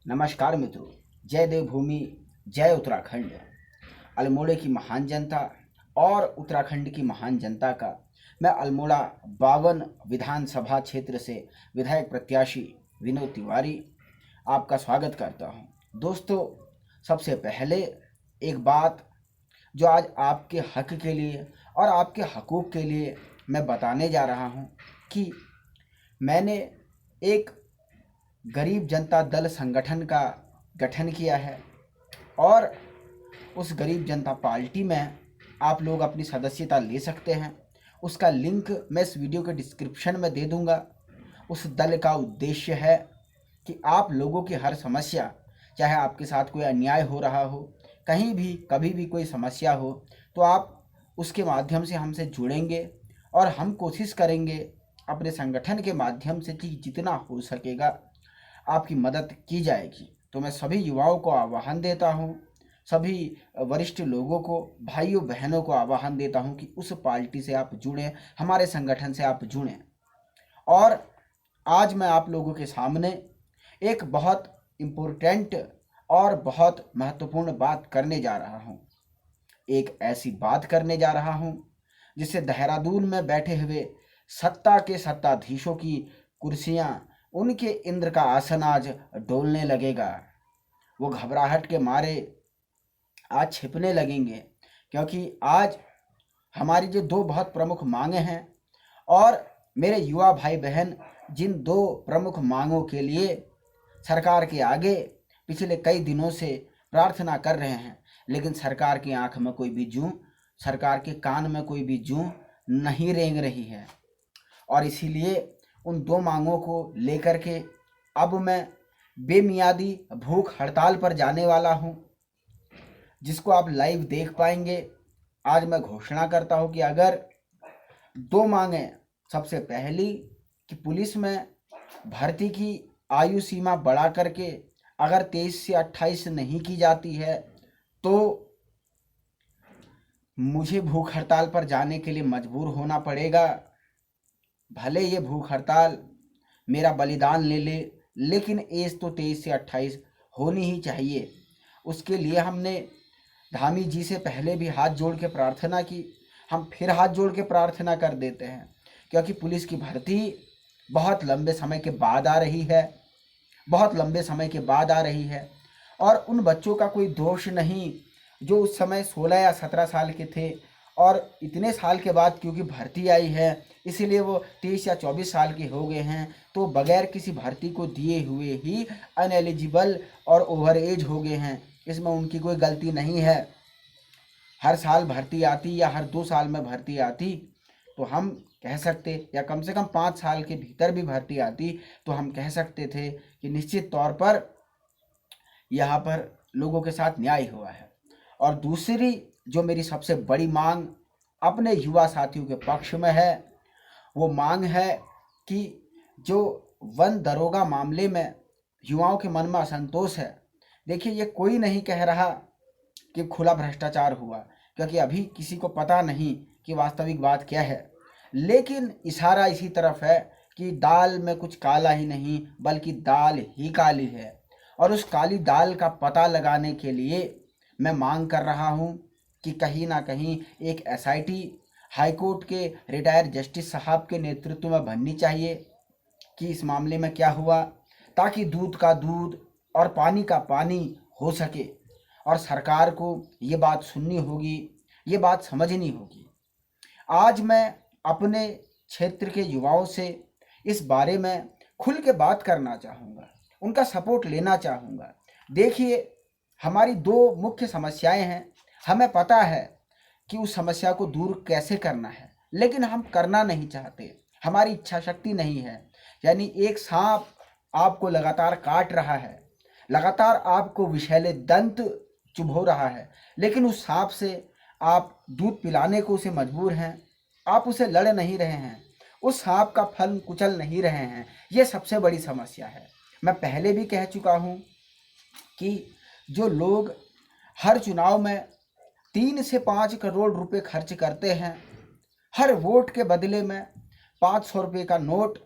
नमस्कार मित्रों। जय देवभूमि, जय उत्तराखंड। अल्मोड़े की महान जनता और उत्तराखंड की महान जनता का मैं अल्मोड़ा 52 विधानसभा क्षेत्र से विधायक प्रत्याशी विनोद तिवारी आपका स्वागत करता हूं। दोस्तों, सबसे पहले एक बात जो आज आपके हक के लिए और आपके हकूक़ के लिए मैं बताने जा रहा हूं कि मैंने एक गरीब जनता दल संगठन का गठन किया है और उस गरीब जनता पार्टी में आप लोग अपनी सदस्यता ले सकते हैं। उसका लिंक मैं इस वीडियो के डिस्क्रिप्शन में दे दूंगा। उस दल का उद्देश्य है कि आप लोगों की हर समस्या, चाहे आपके साथ कोई अन्याय हो रहा हो, कहीं भी कभी भी कोई समस्या हो, तो आप उसके माध्यम से हमसे जुड़ेंगे और हम कोशिश करेंगे अपने संगठन के माध्यम से कि जितना हो सकेगा आपकी मदद की जाएगी। तो मैं सभी युवाओं को आह्वान देता हूँ, सभी वरिष्ठ लोगों को, भाइयों बहनों को आह्वान देता हूँ कि उस पार्टी से आप जुड़ें, हमारे संगठन से आप जुड़ें। और आज मैं आप लोगों के सामने एक बहुत इम्पोर्टेंट और बहुत महत्वपूर्ण बात करने जा रहा हूँ। एक ऐसी बात करने जा रहा हूँ जिससे देहरादून में बैठे हुए सत्ता के सत्ताधीशों की कुर्सियाँ, उनके इंद्र का आसन आज डोलने लगेगा। वो घबराहट के मारे आज छिपने लगेंगे, क्योंकि आज हमारी जो दो बहुत प्रमुख मांगे हैं और मेरे युवा भाई बहन जिन दो प्रमुख मांगों के लिए सरकार के आगे पिछले कई दिनों से प्रार्थना कर रहे हैं, लेकिन सरकार की आंख में कोई भी जूं, सरकार के कान में कोई भी जूं नहीं रेंग रही है। और इसीलिए उन दो मांगों को लेकर के अब मैं बेमियादी भूख हड़ताल पर जाने वाला हूं, जिसको आप लाइव देख पाएंगे। आज मैं घोषणा करता हूं कि अगर दो मांगें, सबसे पहली कि पुलिस में भर्ती की आयु सीमा बढ़ा करके अगर 23 से 28 नहीं की जाती है तो मुझे भूख हड़ताल पर जाने के लिए मजबूर होना पड़ेगा। भले ये भूख हड़ताल मेरा बलिदान ले ले, लेकिन एज तो 23 से 28 होनी ही चाहिए। उसके लिए हमने धामी जी से पहले भी हाथ जोड़ के प्रार्थना की, हम फिर हाथ जोड़ के प्रार्थना कर देते हैं, क्योंकि पुलिस की भर्ती बहुत लंबे समय के बाद आ रही है, बहुत लंबे समय के बाद आ रही है। और उन बच्चों का कोई दोष नहीं जो उस समय 16 या 17 साल के थे और इतने साल के बाद क्योंकि भर्ती आई है इसीलिए वो 23 या 24 साल के हो गए हैं, तो बगैर किसी भर्ती को दिए हुए ही अनएलिजिबल और ओवर एज हो गए हैं। इसमें उनकी कोई गलती नहीं है। हर साल भर्ती आती या हर 2 साल में भर्ती आती तो हम कह सकते, या कम से कम 5 साल के भीतर भी भर्ती आती तो हम कह सकते थे कि निश्चित तौर पर यहाँ पर लोगों के साथ न्याय हुआ है। और दूसरी जो मेरी सबसे बड़ी मांग अपने युवा साथियों के पक्ष में है, वो मांग है कि जो वन दरोगा मामले में युवाओं के मन में असंतोष है, देखिए ये कोई नहीं कह रहा कि खुला भ्रष्टाचार हुआ, क्योंकि अभी किसी को पता नहीं कि वास्तविक बात क्या है, लेकिन इशारा इसी तरफ है कि दाल में कुछ काला ही नहीं बल्कि दाल ही काली है। और उस काली दाल का पता लगाने के लिए मैं मांग कर रहा हूं कि कहीं ना कहीं एक एसआईटी हाईकोर्ट के रिटायर्ड जस्टिस साहब के नेतृत्व में बननी चाहिए कि इस मामले में क्या हुआ, ताकि दूध का दूध और पानी का पानी हो सके। और सरकार को ये बात सुननी होगी, ये बात समझनी होगी। आज मैं अपने क्षेत्र के युवाओं से इस बारे में खुल के बात करना चाहूँगा, उनका सपोर्ट लेना चाहूँगा। देखिए, हमारी दो मुख्य समस्याएं हैं। हमें पता है कि उस समस्या को दूर कैसे करना है, लेकिन हम करना नहीं चाहते, हमारी इच्छा शक्ति नहीं है। यानी एक सांप आपको लगातार काट रहा है, लगातार आपको विषैले दंत चुभो रहा है, लेकिन उस सांप से आप दूध पिलाने को उसे मजबूर हैं, आप उसे लड़ नहीं रहे हैं, उस सांप का फल कुचल नहीं रहे हैं। ये सबसे बड़ी समस्या है। मैं पहले भी कह चुका हूँ कि जो लोग हर चुनाव में 3 से 5 करोड़ रुपए खर्च करते हैं, हर वोट के बदले में 500 रुपये का नोट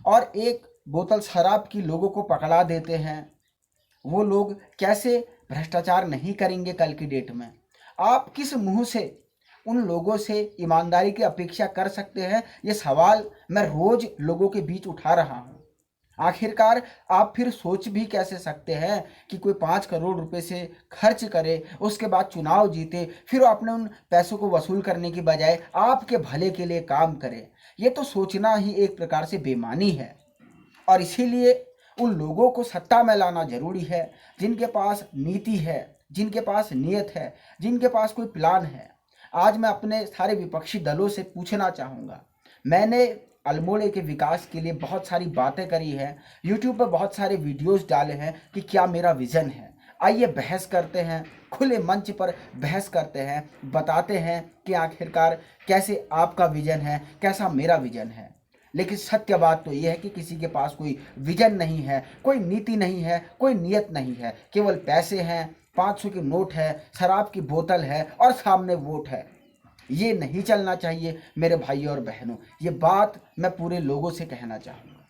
और एक बोतल शराब की लोगों को पकड़ा देते हैं, वो लोग कैसे भ्रष्टाचार नहीं करेंगे कल की डेट में? आप किस मुंह से उन लोगों से ईमानदारी की अपेक्षा कर सकते हैं? ये सवाल मैं रोज लोगों के बीच उठा रहा हूँ। आखिरकार आप फिर सोच भी कैसे सकते हैं कि कोई 5 करोड़ रुपए से खर्च करे, उसके बाद चुनाव जीते, फिर वो अपने उन पैसों को वसूल करने की बजाय आपके भले के लिए काम करे? ये तो सोचना ही एक प्रकार से बेईमानी है। और इसीलिए उन लोगों को सत्ता में लाना जरूरी है जिनके पास नीति है, जिनके पास नियत है, जिनके पास कोई प्लान है। आज मैं अपने सारे विपक्षी दलों से पूछना चाहूँगा, मैंने अल्मोड़े के विकास के लिए बहुत सारी बातें करी हैं, यूट्यूब पर बहुत सारे वीडियोस डाले हैं कि क्या मेरा विज़न है। आइए बहस करते हैं, खुले मंच पर बहस करते हैं, बताते हैं कि आखिरकार कैसे आपका विज़न है, कैसा मेरा विज़न है। लेकिन सत्य बात तो यह है कि किसी के पास कोई विजन नहीं है, कोई नीति नहीं है, कोई नियत नहीं है। केवल पैसे हैं, 500 की नोट है, शराब की बोतल है और सामने वोट है। ये नहीं चलना चाहिए मेरे भाइयों और बहनों। ये बात मैं पूरे लोगों से कहना चाहूँगा।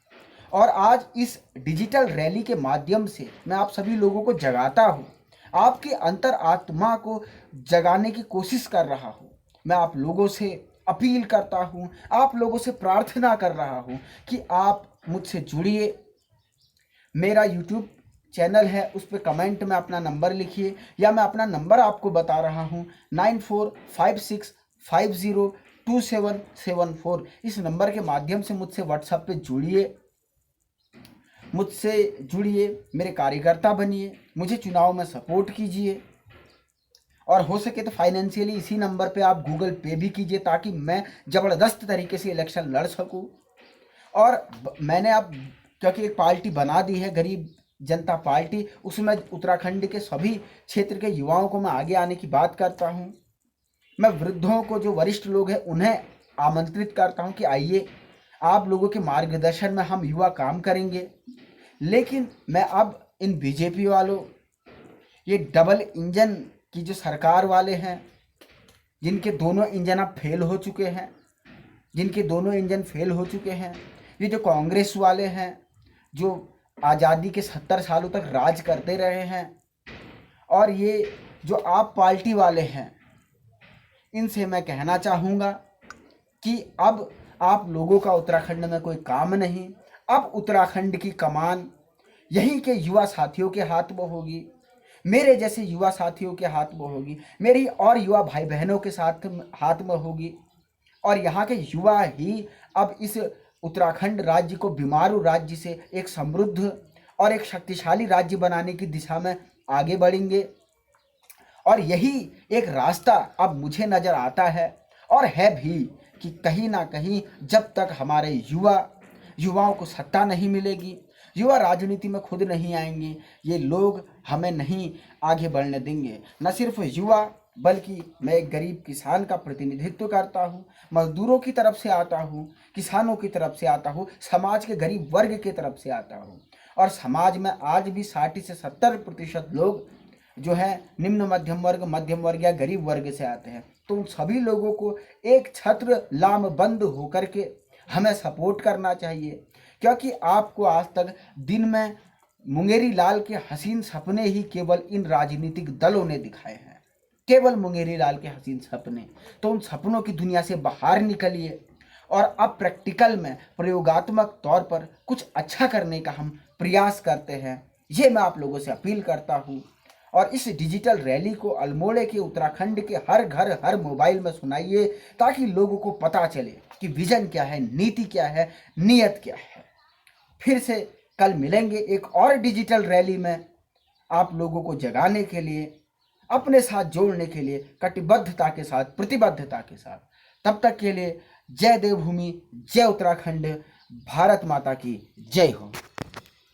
और आज इस डिजिटल रैली के माध्यम से मैं आप सभी लोगों को जगाता हूँ, आपकी अंतर आत्मा को जगाने की कोशिश कर रहा हूँ। मैं आप लोगों से अपील करता हूँ, आप लोगों से प्रार्थना कर रहा हूँ कि आप मुझसे जुड़िए। मेरा यूट्यूब चैनल है, उस पर कमेंट में अपना नंबर लिखिए, या मैं अपना नंबर आपको बता रहा हूँ 9456502774। इस नंबर के माध्यम से मुझसे व्हाट्सएप पे जुड़िए, मुझसे जुड़िए, मेरे कार्यकर्ता बनिए, मुझे चुनाव में सपोर्ट कीजिए। और हो सके तो फाइनेंशियली इसी नंबर पे आप गूगल पे भी कीजिए ताकि मैं ज़बरदस्त तरीके से इलेक्शन लड़ सकूं। और मैंने अब क्योंकि एक पार्टी बना दी है, गरीब जनता पार्टी, उसमें उत्तराखंड के सभी क्षेत्र के युवाओं को मैं आगे आने की बात करता हूं। मैं वृद्धों को, जो वरिष्ठ लोग हैं, उन्हें आमंत्रित करता हूं कि आइए, आप लोगों के मार्गदर्शन में हम युवा काम करेंगे। लेकिन मैं अब इन बीजेपी वालों, ये डबल इंजन की जो सरकार वाले हैं, जिनके दोनों इंजन अब फेल हो चुके हैं, ये जो कांग्रेस वाले हैं, जो आज़ादी के 70 सालों तक राज करते रहे हैं, और ये जो आप पार्टी वाले हैं, इनसे मैं कहना चाहूँगा कि अब आप लोगों का उत्तराखंड में कोई काम नहीं। अब उत्तराखंड की कमान यहीं के युवा साथियों के हाथ में होगी, मेरे जैसे युवा साथियों के हाथ में होगी, मेरी और युवा भाई बहनों के साथ हाथ में होगी। और यहाँ के युवा ही अब इस उत्तराखंड राज्य को बीमारू राज्य से एक समृद्ध और एक शक्तिशाली राज्य बनाने की दिशा में आगे बढ़ेंगे। और यही एक रास्ता अब मुझे नज़र आता है और है भी, कि कहीं ना कहीं जब तक हमारे युवाओं को सत्ता नहीं मिलेगी, युवा राजनीति में खुद नहीं आएंगे, ये लोग हमें नहीं आगे बढ़ने देंगे। न सिर्फ युवा, बल्कि मैं एक गरीब किसान का प्रतिनिधित्व करता हूँ, मजदूरों की तरफ से आता हूँ, किसानों की तरफ से आता हूँ, समाज के गरीब वर्ग की तरफ से आता हूँ। और समाज में आज भी 60 से 70% लोग जो है निम्न मध्यम वर्ग या गरीब वर्ग से आते हैं। तो उन सभी लोगों को एक छत्र लामबंद होकर के हमें सपोर्ट करना चाहिए, क्योंकि आपको आज तक दिन में मुंगेरी लाल के हसीन सपने ही केवल इन राजनीतिक दलों ने दिखाए हैं, केवल मुंगेरी लाल के हसीन सपने। तो उन सपनों की दुनिया से बाहर निकलिए और अब प्रैक्टिकल में, प्रयोगात्मक तौर पर कुछ अच्छा करने का हम प्रयास करते हैं। ये मैं आप लोगों से अपील करता हूँ। और इस डिजिटल रैली को अल्मोड़े के, उत्तराखंड के हर घर, हर मोबाइल में सुनाइए, ताकि लोगों को पता चले कि विजन क्या है, नीति क्या है, नियत क्या है। फिर से कल मिलेंगे एक और डिजिटल रैली में, आप लोगों को जगाने के लिए, अपने साथ जोड़ने के लिए, कटिबद्धता के साथ, प्रतिबद्धता के साथ। तब तक के लिए जय देवभूमि, जय उत्तराखंड, भारत माता की जय हो।